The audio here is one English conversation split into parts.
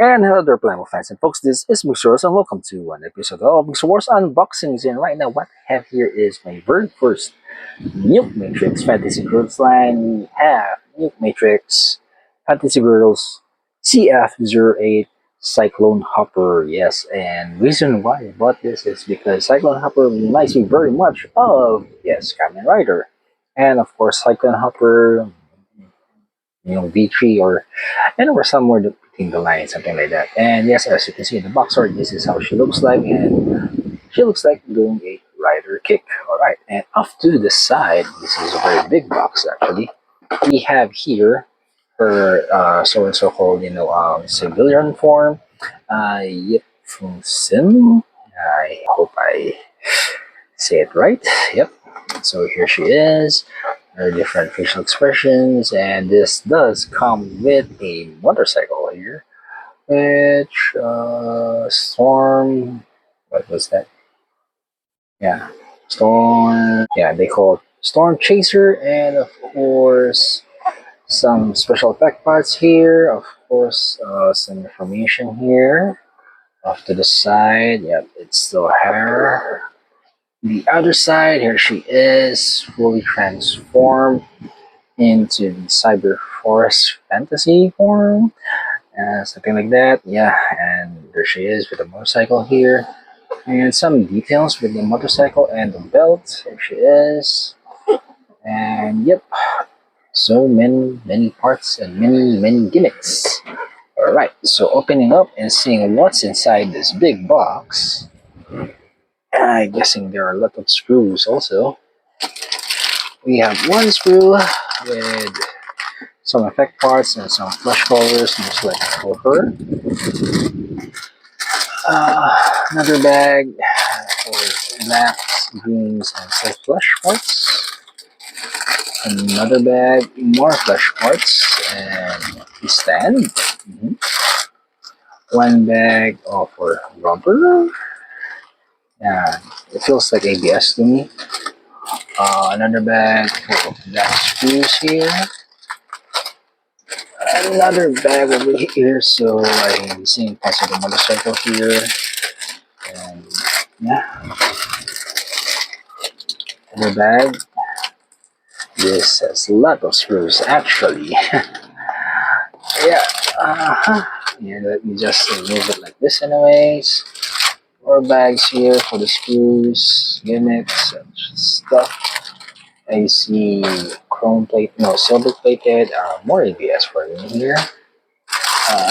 And hello there, Playmo fans and folks. This is Mixers, and welcome to an episode of Mixer Wars Unboxings. And right now, what I have here is my very first Nuke Matrix Fantasy Girls line. We have Nuke Matrix Fantasy Girls CF08 Cyclone Hopper. Yes, and reason why I bought this is because Cyclone Hopper reminds me very much of, yes, Kamen Rider. And of course, Cyclone Hopper, V3 or anywhere somewhere between the lines, something like that. And yes, as you can see in the box art, this is how she looks like, and she looks like doing a rider kick. All right, and off to the side, this is a very big box actually. We have here her so called civilian form. Yep, from Sim. I hope I say it right. Yep. So here she is. Her different facial expressions, and this does come with a motorcycle here, which Storm. What was that? Yeah, Storm. Yeah, they call it Storm Chaser, and of course some special effect parts here. Of course, some information here. Off to the side, yep, it's still her. The other side, here she is, fully transformed into the cyber forest fantasy form, something like that. Yeah, and there she is with the motorcycle here, and some details with the motorcycle and the belt. There she is, and yep, so many parts and many gimmicks. All right, so opening up and seeing what's inside this big box. I'm guessing there are a lot of screws also. We have one screw with some effect parts and some flash colors, most like for her. Another bag for blacks, greens, and some flash parts. Another bag, more flash parts, and a stand. One bag for rubber. Yeah, it feels like ABS to me. Another bag for black screws here. Another bag over here, so I'm seeing parts of the motorcycle here. And yeah, another bag. This has a lot of screws actually. Yeah, yeah, let me just move it like this anyways. More bags here for the screws, gimmicks, and stuff. I see chrome plate, no, silver plated, more ABS for me here.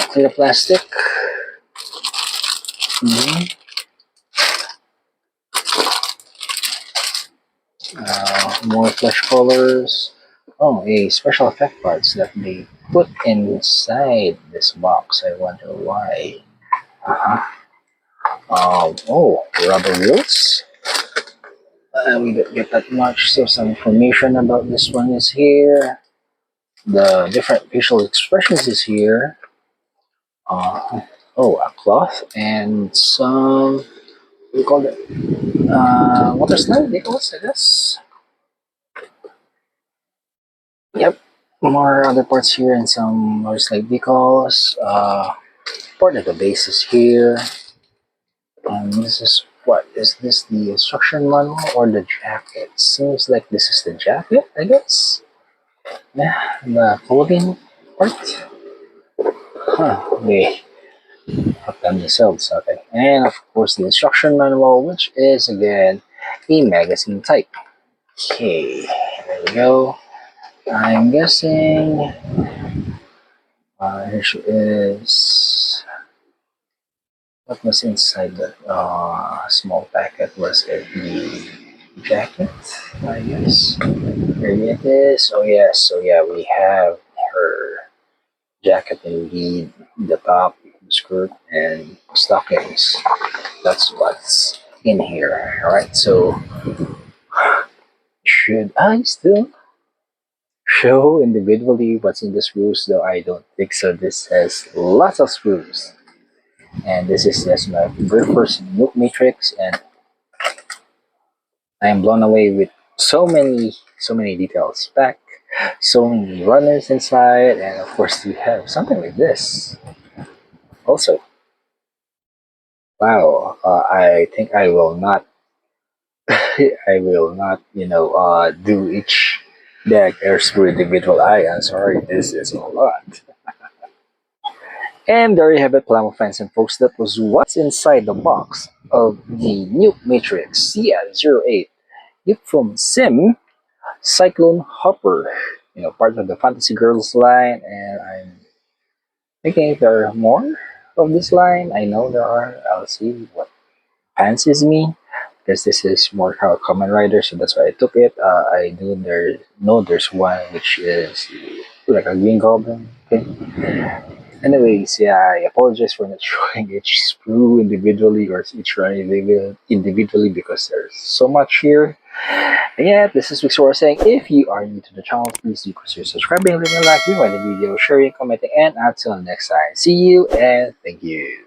Clear plastic. More flesh colors. Oh, a special effect parts that they put inside this box. I wonder why. Oh, rubber wheels. We don't get that much, so some information about this one is here. The different facial expressions is here. A cloth and some, what do you call it? Water slide vehicles, I guess. Yep, more other parts here and some water slide vehicles. Part of the base is here. And this is what? Is this the instruction manual or the jacket? Seems like this is the jacket, I guess. Yeah, the clothing part. They have done themselves, okay. And of course the instruction manual, which is again a magazine type. Okay, there we go. I'm guessing here she is. What was inside that small packet? Was it the jacket? I guess. Here it is. Oh yes, so yeah, we have her jacket indeed, the top, skirt, and stockings. That's what's in here. Alright, so should I still show individually what's in the screws? Though I don't think so. This has lots of screws. And this is just my very first Nuke Matrix, and I am blown away with so many details back, so many runners inside, and of course we have something like this. Also, wow, I think I will not, I will not, do each deck airs per individual. I'm sorry, this is a lot. And there you have it, Plamo fans and folks. That was what's inside the box of the Nuke Matrix CN08. Gift from Sim Cyclone Hopper. Part of the Fantasy Girls line, and I'm thinking if there are more of this line. I know there are. I'll see what fancies me, because this is more Kamen Riders, so that's why I took it. I do there's one which is like a green goblin. Okay. Anyways, yeah, I apologize for not showing each sprue individually or each run individually because there's so much here. And yeah, this is Victoria saying, if you are new to the channel, please do consider subscribing, leaving a like, rewinding the video, sharing, commenting, and until next time. See you and thank you.